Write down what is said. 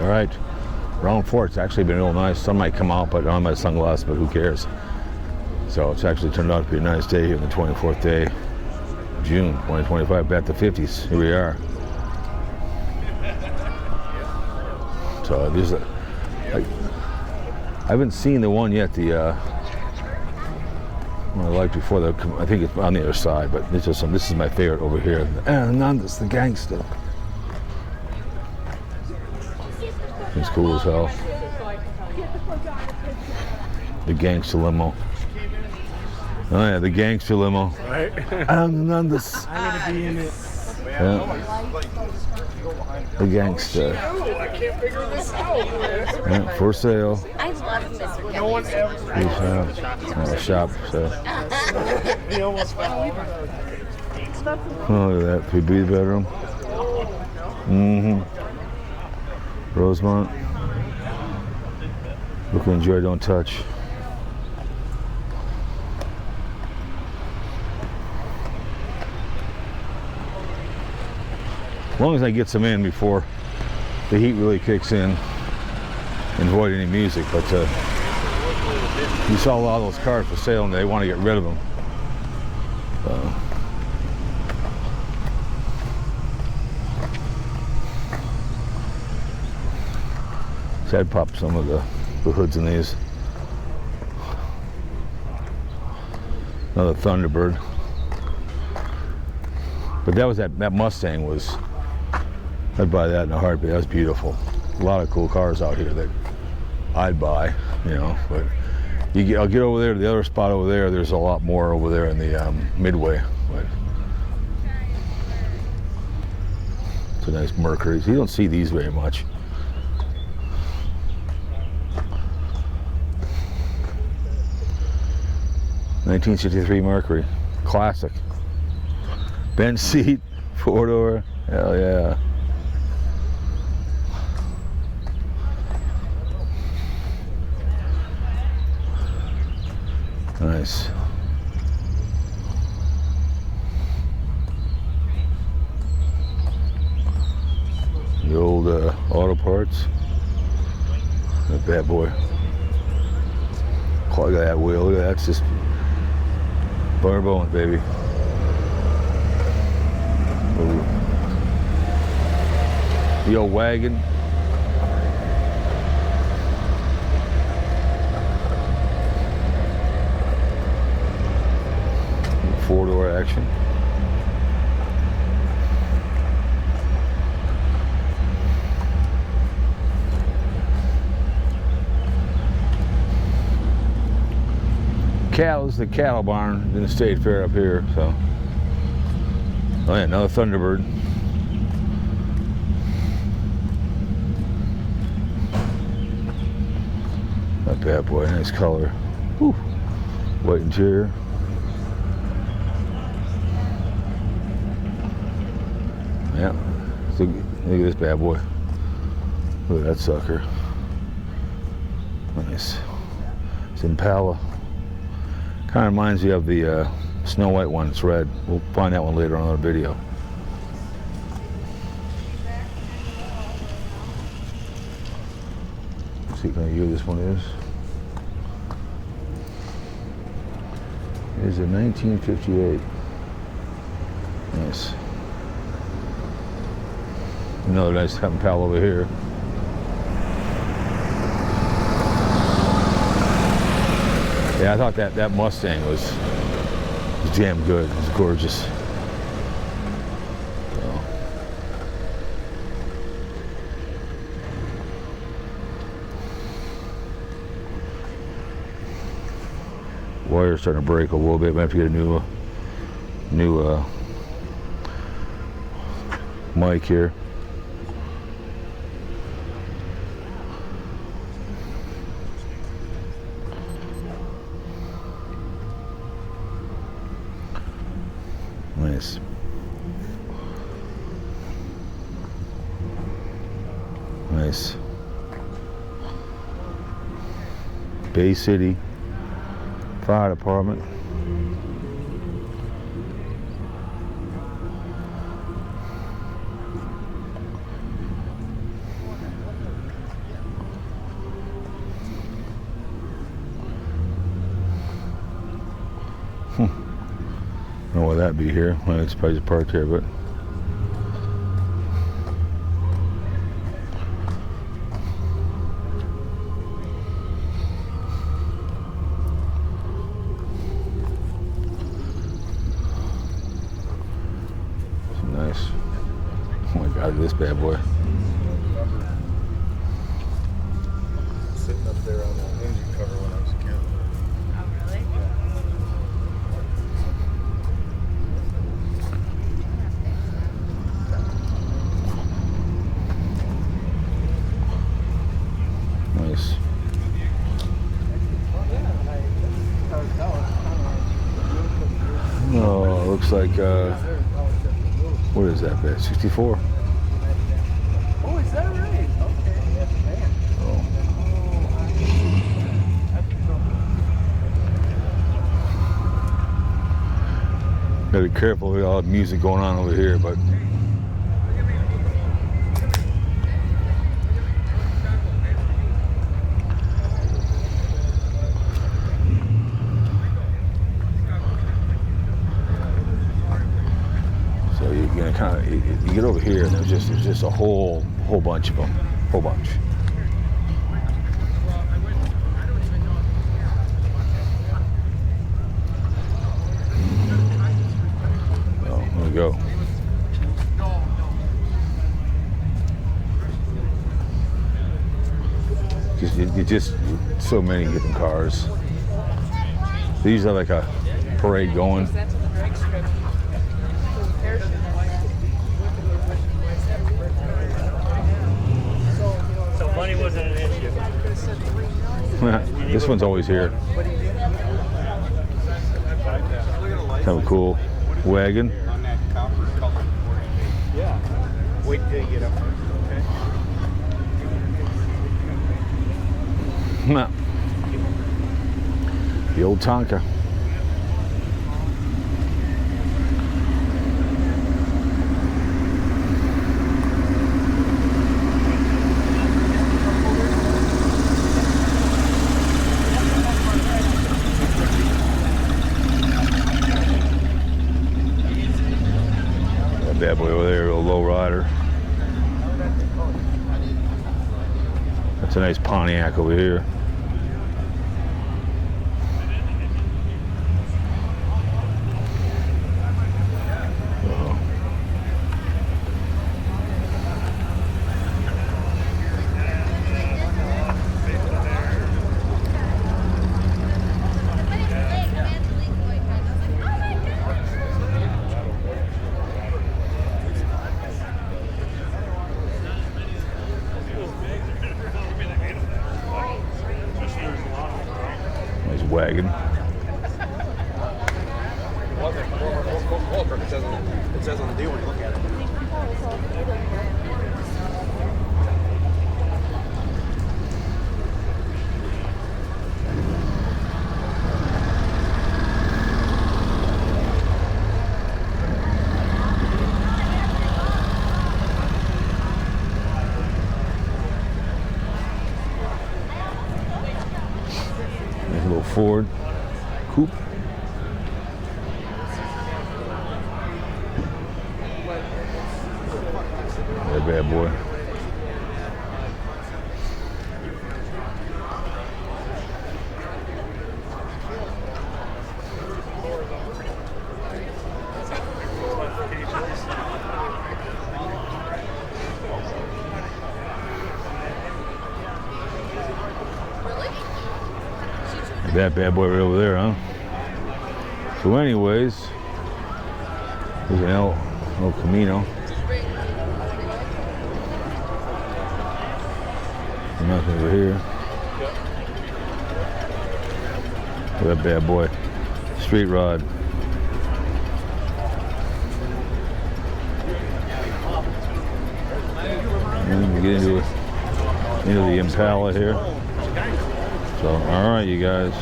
right. Round 4, it's actually been real nice. Sun might come out, but I don't have my sunglasses, but who cares? So it's actually turned out to be a nice day here on the 24th day, June 2025, back to 50s. Here we are. So there's a, I haven't seen the one yet, the one I liked before. I think it's on the other side, but this is my favorite over here. Nanda's the gangster. It's cool as hell. The gangster limo. Oh yeah, the gangster limo. Right. Nanda's. I'm gonna be in it. Yeah. The gangster. I can't figure this out. Yeah, for sale. I love Mr. No one ever. Shop. So. He almost fell over. Oh, look at that 3B bedroom. Rosemont. Look, enjoy, don't touch. As long as I get some in before the heat really kicks in and avoid any music, but you saw a lot of those cars for sale and they want to get rid of them. So I'd pop some of the hoods in these. Another Thunderbird. But that was that Mustang was, I'd buy that in a heartbeat. That was beautiful. A lot of cool cars out here that I'd buy, you know, but I'll get over there to the other spot over there. There's a lot more over there in the Midway. But it's a nice Mercury. You don't see these very much. '63 Mercury, classic. Bench seat, 4-door, hell yeah. Nice. The old auto parts. That bad boy. Oh, look at that wheel. Look at that. That's just bare bones, baby. Ooh. The old wagon. Four-door action. Cattle is the cattle barn in the state fair up here. So, oh yeah, another Thunderbird. That bad boy, nice color. Whew. White interior. Yeah, so look at this bad boy. Look at that sucker. Nice. It's Impala. Kind of reminds you of the Snow White one. It's red. We'll find that one later on in our video. Let's see what kind of year this one is. It is a 1958. Nice. Another nice Impala over here. Yeah, I thought that Mustang was damn good. It was gorgeous. So. Wire's starting to break a little bit. Might have to get a new mic here. Nice. Nice. Bay City Fire Department. that be here? Well, it's probably just parked here, but nice. Oh my God, this bad boy. Sitting up there on the engine cover when I was a kid. Oh, really? Nice. Oh, looks like, what is that bit? 64? Oh, is that right? Okay. Oh. Gotta be careful with all the music going on over here, but so you're gonna kind of you get over here and there's just a whole bunch of them, whole bunch. Oh, there we go. Just so many different cars. These are like a parade going. That's on the drag strip. So money wasn't an issue. This one's always here. Kind of a cool wagon. On that copper color. Yeah. Wait till you get up there. Nah. The old Tonka. That bad boy over there, a low rider. That's a nice Pontiac over here. Nice wagon. It says on the deal when you look at it. Nice little Ford coupe. That bad boy. That bad boy right over there, huh? So anyways, there's an El Camino. Nothing over here. That bad boy. Street rod. And we get into the Impala here. So, all right, you guys.